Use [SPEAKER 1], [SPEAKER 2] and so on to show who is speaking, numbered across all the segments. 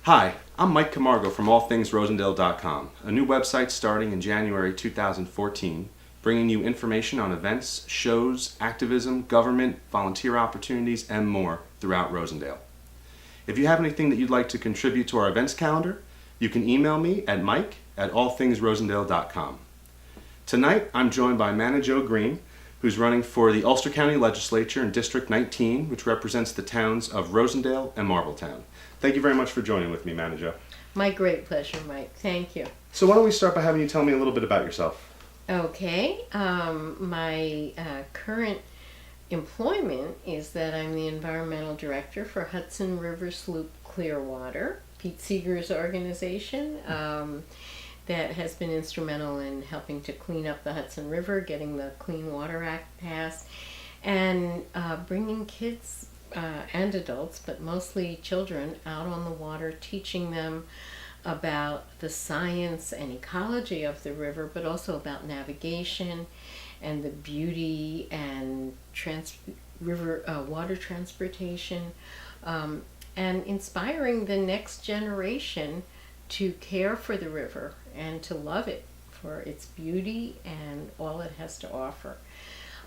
[SPEAKER 1] Hi, I'm Mike Camargo from allthingsrosendale.com, a new website starting in January 2014, bringing you information on events, shows, activism, government, volunteer opportunities, and more throughout Rosendale. If you have anything that you'd like to contribute to our events calendar, you can email me at mike@allthingsrosendale.com. Tonight, I'm joined by Manna Greene, who's running for the Ulster County Legislature in District 19, which represents the towns of Rosendale and Marbletown. Thank you very much for joining with me, Manna.
[SPEAKER 2] My great pleasure, Mike. Thank you.
[SPEAKER 1] So why don't we start by having you tell me a little bit about yourself?
[SPEAKER 2] Okay. My current employment is that I'm the environmental director for Hudson River Sloop Clearwater, Pete Seeger's organization. That has been instrumental in helping to clean up the Hudson River, getting the Clean Water Act passed, and bringing kids and adults, but mostly children, out on the water, teaching them about the science and ecology of the river, but also about navigation and the beauty and water transportation, and inspiring the next generation to care for the river and to love it for its beauty and all it has to offer.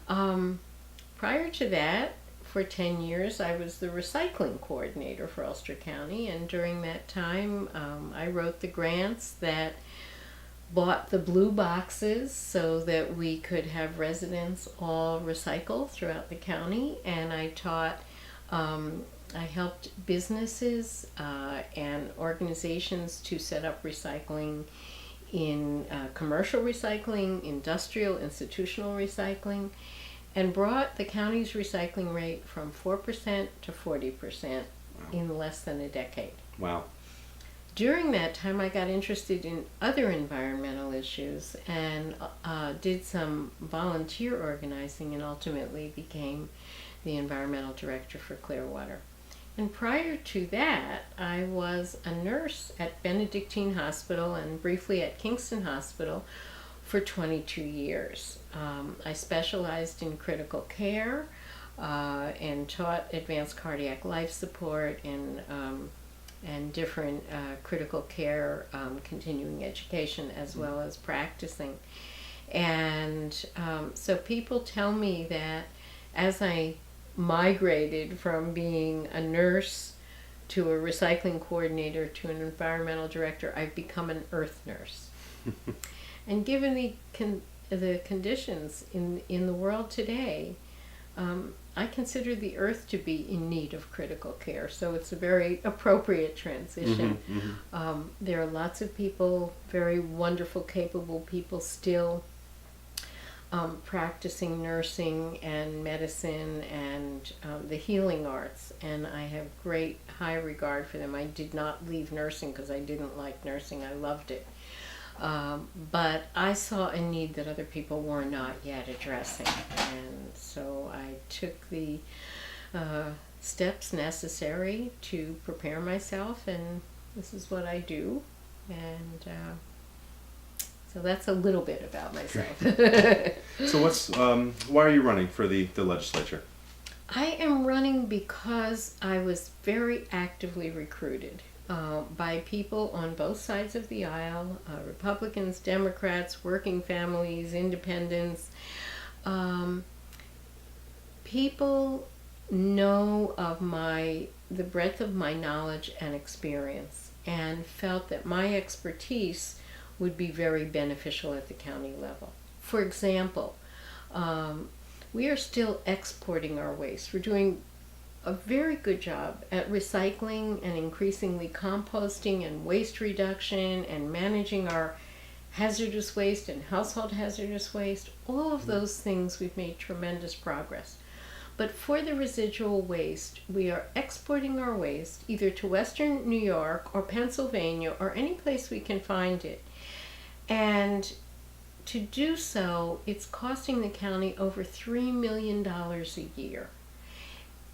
[SPEAKER 2] Prior to that, for 10 years, I was the recycling coordinator for Ulster County, and during that time, I wrote the grants that bought the blue boxes so that we could have residents all recycle throughout the county, and I helped businesses and organizations to set up recycling in commercial recycling, industrial, institutional recycling, and brought the county's recycling rate from 4% to 40% in less than a decade.
[SPEAKER 1] Wow.
[SPEAKER 2] During that time, I got interested in other environmental issues and did some volunteer organizing and ultimately became the environmental director for Clearwater. And prior to that, I was a nurse at Benedictine Hospital and briefly at Kingston Hospital for 22 years. I specialized in critical care and taught advanced cardiac life support and different critical care continuing education as well as practicing. And so people tell me that as I migrated from being a nurse to a recycling coordinator to an environmental director, I've become an earth nurse. And given the conditions in the world today, I consider the earth to be in need of critical care, so it's a very appropriate transition. There are lots of people, very wonderful, capable people still practicing nursing and medicine and the healing arts, and I have great high regard for them. I did not leave nursing because I didn't like nursing. I loved it. But I saw a need that other people were not yet addressing, and so I took the steps necessary to prepare myself, and this is what I do. And so that's a little bit about myself.
[SPEAKER 1] So why are you running for the legislature?
[SPEAKER 2] I am running because I was very actively recruited by people on both sides of the aisle, Republicans, Democrats, working families, independents. People know of the breadth of my knowledge and experience and felt that my expertise would be very beneficial at the county level. For example, we are still exporting our waste. We're doing a very good job at recycling and increasingly composting and waste reduction and managing our hazardous waste and household hazardous waste. All of those things we've made tremendous progress. But for the residual waste, we are exporting our waste either to Western New York or Pennsylvania or any place we can find it. And to do so, it's costing the county over $3 million a year.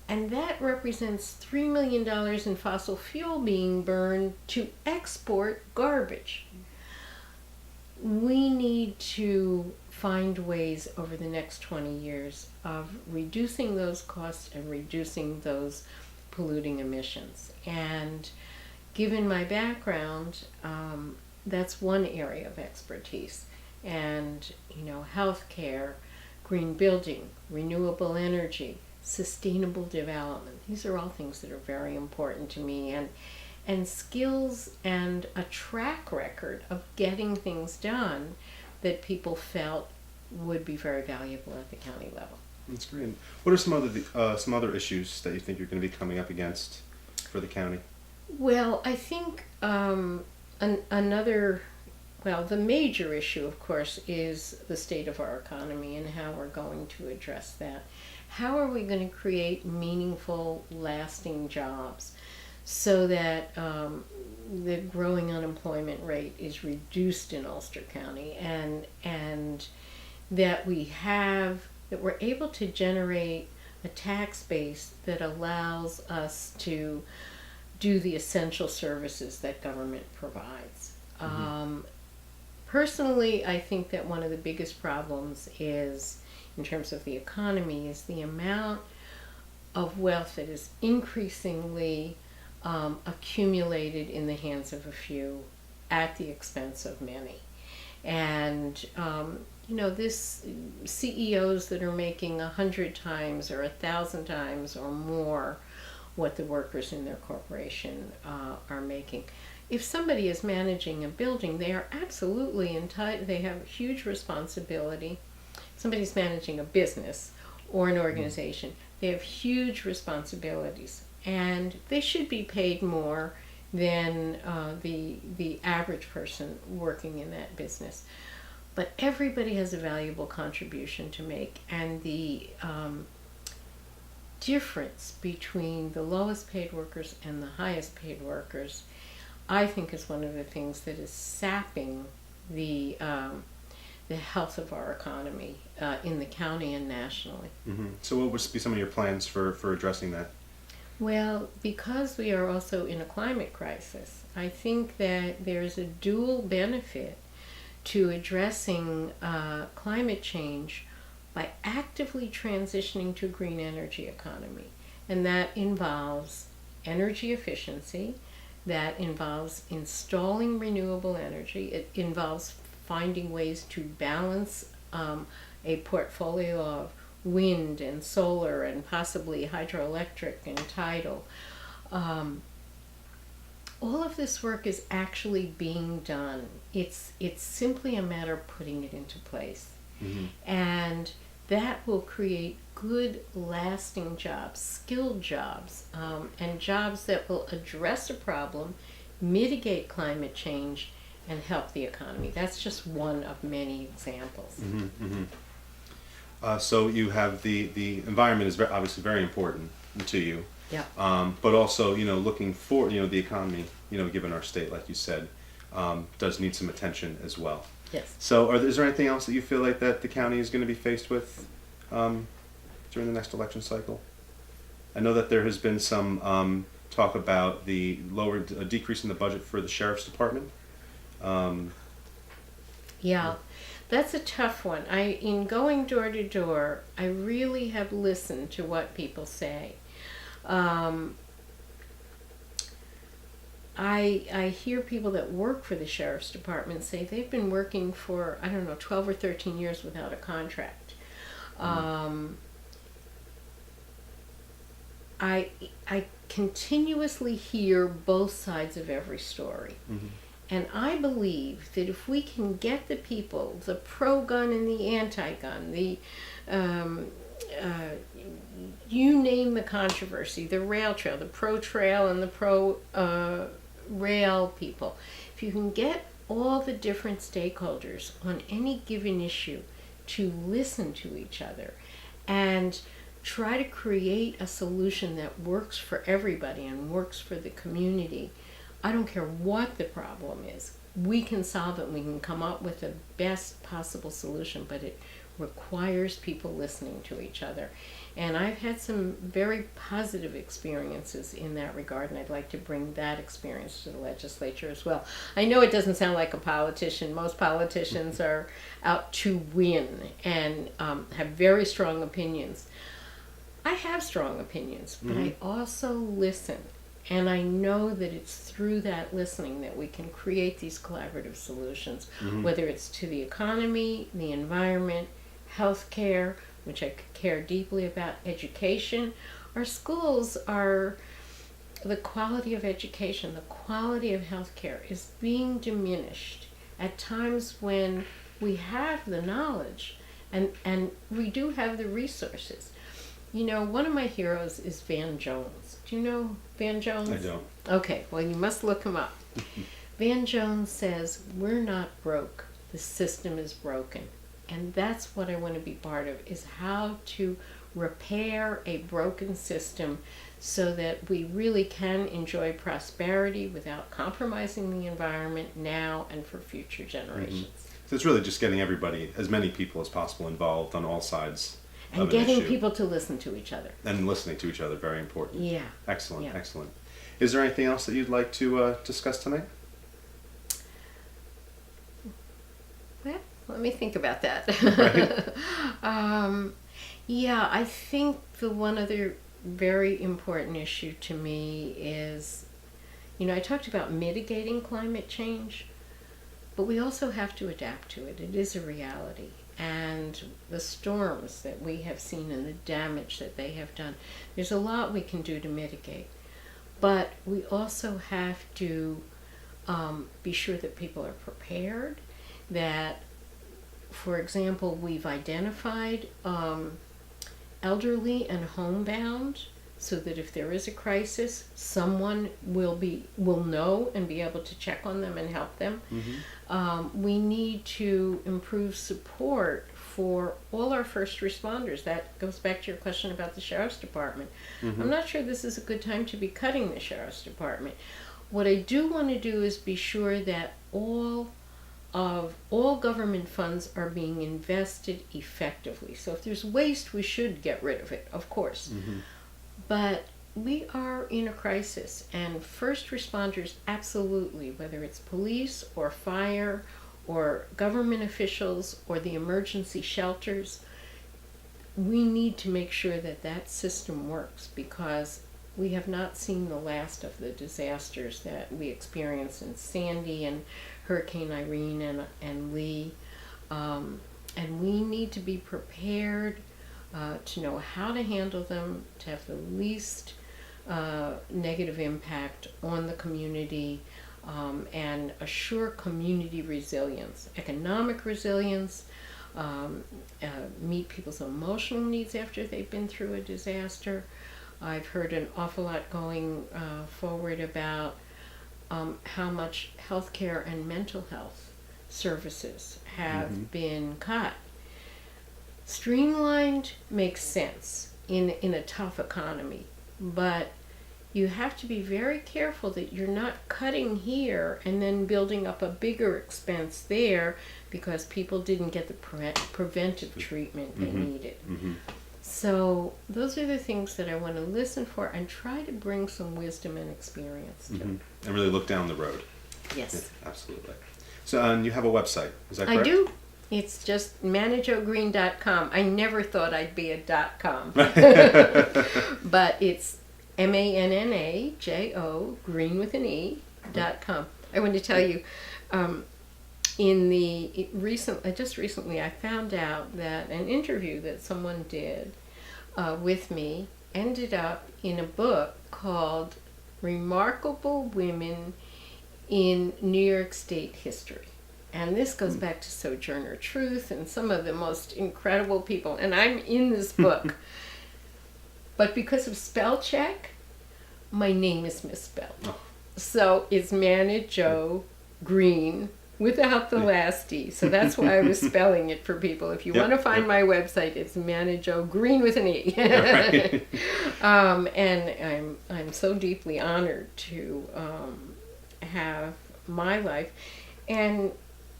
[SPEAKER 2] And that represents $3 million in fossil fuel being burned to export garbage. We need to find ways over the next 20 years of reducing those costs and reducing those polluting emissions. And given my background, that's one area of expertise. And, healthcare, green building, renewable energy, sustainable development. These are all things that are very important to me. And skills and a track record of getting things done that people felt would be very valuable at the county level.
[SPEAKER 1] That's great. What are some other issues that you think you're going to be coming up against for the county?
[SPEAKER 2] Well, I think the major issue, of course, is the state of our economy and how we're going to address that. How are we going to create meaningful, lasting jobs so that the growing unemployment rate is reduced in Ulster County, and that we're able to generate a tax base that allows us to do the essential services that government provides. Personally, I think that one of the biggest problems is, in terms of the economy, is the amount of wealth that is increasingly accumulated in the hands of a few at the expense of many. And this CEOs that are making 100 times or 1,000 times or more what the workers in their corporation are making. If somebody is managing a building, they are absolutely entitled. They have huge responsibility. If somebody's managing a business or an organization, they have huge responsibilities, and they should be paid more than the average person working in that business. But everybody has a valuable contribution to make, and the difference between the lowest paid workers and the highest paid workers, I think, is one of the things that is sapping the health of our economy in the county and nationally.
[SPEAKER 1] So what would be some of your plans for addressing that?
[SPEAKER 2] Well, because we are also in a climate crisis, I think that there's a dual benefit to addressing climate change by actively transitioning to a green energy economy. And that involves energy efficiency, that involves installing renewable energy, it involves finding ways to balance a portfolio of wind and solar and possibly hydroelectric and tidal. All of this work is actually being done. It's simply a matter of putting it into place. And that will create good, lasting jobs, skilled jobs, and jobs that will address a problem, mitigate climate change, and help the economy. That's just one of many examples.
[SPEAKER 1] So you have the environment is obviously very important to you.
[SPEAKER 2] Yeah.
[SPEAKER 1] But also, looking for, the economy, given our state, like you said, does need some attention as well.
[SPEAKER 2] Yes.
[SPEAKER 1] So is there anything else that you feel like that the county is going to be faced with during the next election cycle? I know that there has been some talk about the decrease in the budget for the sheriff's department.
[SPEAKER 2] Yeah, that's a tough one. In going door to door, I really have listened to what people say. I hear people that work for the sheriff's department say they've been working for, 12 or 13 years without a contract. I continuously hear both sides of every story. And I believe that if we can get the people, the pro-gun and the anti-gun, you name the controversy, the rail trail, the pro-trail and the pro-rail people, if you can get all the different stakeholders on any given issue to listen to each other and try to create a solution that works for everybody and works for the community, I don't care what the problem is. We can solve it. We can come up with the best possible solution, but it requires people listening to each other. And I've had some very positive experiences in that regard, and I'd like to bring that experience to the legislature as well. I know it doesn't sound like a politician. Most politicians are out to win and have very strong opinions. I have strong opinions, but I also listen. And I know that it's through that listening that we can create these collaborative solutions, whether it's to the economy, the environment, healthcare, which I care deeply about, education. Our schools are, the quality of education, the quality of healthcare is being diminished at times when we have the knowledge and we do have the resources. You know, one of my heroes is Van Jones. Do you know Van Jones?
[SPEAKER 1] I don't.
[SPEAKER 2] Okay, well, you must look him up. Van Jones says, we're not broke, the system is broken. And that's what I want to be part of, is how to repair a broken system so that we really can enjoy prosperity without compromising the environment now and for future generations.
[SPEAKER 1] So it's really just getting everybody, as many people as possible, involved on all sides
[SPEAKER 2] And
[SPEAKER 1] of an
[SPEAKER 2] getting
[SPEAKER 1] issue.
[SPEAKER 2] people to listen to each other.
[SPEAKER 1] And listening to each other, very important.
[SPEAKER 2] Yeah.
[SPEAKER 1] Excellent,
[SPEAKER 2] Yeah.
[SPEAKER 1] excellent. Is there anything else that you'd like to discuss tonight?
[SPEAKER 2] Well, let me think about that.
[SPEAKER 1] Right.
[SPEAKER 2] Yeah, I think the one other very important issue to me is, you know, I talked about mitigating climate change, but we also have to adapt to it. It is a reality. And the storms that we have seen and the damage that they have done, there's a lot we can do to mitigate. But we also have to be sure that people are prepared, that, for example, we've identified elderly and homebound, so that if there is a crisis, someone will know and be able to check on them and help them. We need to improve support for all our first responders. That goes back to your question about the Sheriff's Department. I'm not sure this is a good time to be cutting the Sheriff's Department. What I do want to do is be sure that all government funds are being invested effectively. So if there's waste, we should get rid of it, of course. But we are in a crisis, and first responders, absolutely, whether it's police or fire or government officials or the emergency shelters, we need to make sure that that system works, because we have not seen the last of the disasters that we experienced in Sandy and Hurricane Irene and Lee. And we need to be prepared to know how to handle them, to have the least negative impact on the community, and assure community resilience, economic resilience, meet people's emotional needs after they've been through a disaster. I've heard an awful lot going forward about how much healthcare and mental health services have been cut. Streamlined makes sense in a tough economy, but you have to be very careful that you're not cutting here and then building up a bigger expense there because people didn't get the preventive treatment they needed. So those are the things that I want to listen for and try to bring some wisdom and experience to.
[SPEAKER 1] And really look down the road.
[SPEAKER 2] Yes.
[SPEAKER 1] Yeah, absolutely. So and you have a website, is that correct?
[SPEAKER 2] I do. It's just manajogreene.com. I never thought I'd be a .com. But it's MANNAJO, Greene with an E.com. I want to tell you, just recently I found out that an interview that someone did with me ended up in a book called Remarkable Women in New York State History. And this goes back to Sojourner Truth and some of the most incredible people. And I'm in this book. But because of spell check, my name is misspelled.
[SPEAKER 1] Oh.
[SPEAKER 2] So it's Manna Jo Greene without the last D. So that's why I was spelling it for people. If you want to find my website, it's Manna Jo Greene with an E.
[SPEAKER 1] Right.
[SPEAKER 2] And I'm so deeply honored to have my life. And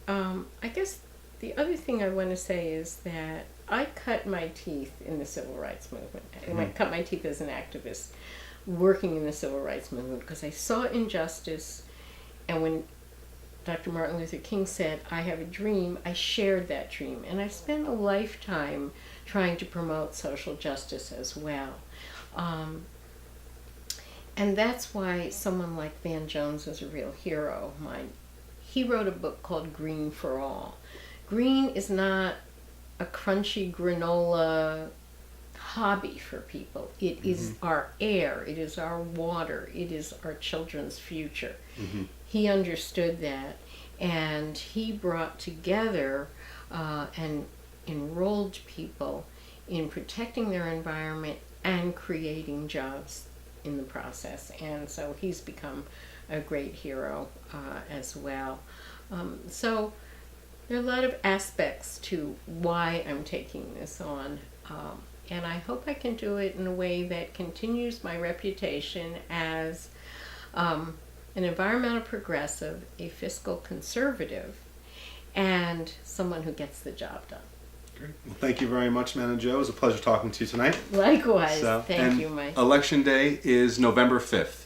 [SPEAKER 2] I guess the other thing I want to say is that I cut my teeth in the civil rights movement. I cut my teeth as an activist working in the civil rights movement because I saw injustice, and when Dr. Martin Luther King said, I have a dream, I shared that dream. And I spent a lifetime trying to promote social justice as well. And that's why someone like Van Jones is a real hero of mine. He wrote a book called Greene for All. Greene is not a crunchy granola hobby for people. It is our air, it is our water, it is our children's future. He understood that, and he brought together and enrolled people in protecting their environment and creating jobs in the process. And so he's become a great hero as well. So there are a lot of aspects to why I'm taking this on. And I hope I can do it in a way that continues my reputation as an environmental progressive, a fiscal conservative, and someone who gets the job done.
[SPEAKER 1] Great. Well, thank you very much, Manna Jo. It was a pleasure talking to you tonight.
[SPEAKER 2] Likewise.
[SPEAKER 1] So,
[SPEAKER 2] Thank you, Mike.
[SPEAKER 1] Election Day is November 5th.